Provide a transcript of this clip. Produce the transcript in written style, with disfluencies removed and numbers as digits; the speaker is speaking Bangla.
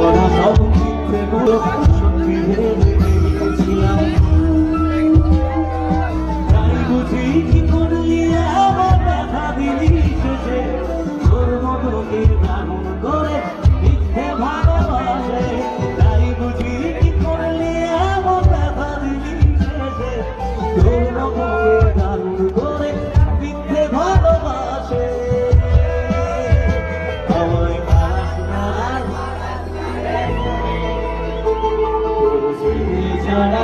করা সব মিথ্যে গুলো সত্যি ভেবে রেখেছিলাম। তাই বুঝি কি করলি আমার ব্যথা দিলি শেষে, তোর মতো কে দারুণ করে মিথ্যে ভালোবাসে। তাই বুঝি কি করলি আমার ব্যথা দিলি শেষে, তোর মতো কে দারুণ করে মিথ্যে ভালোবাসে। আমায় পাস না ছাড়া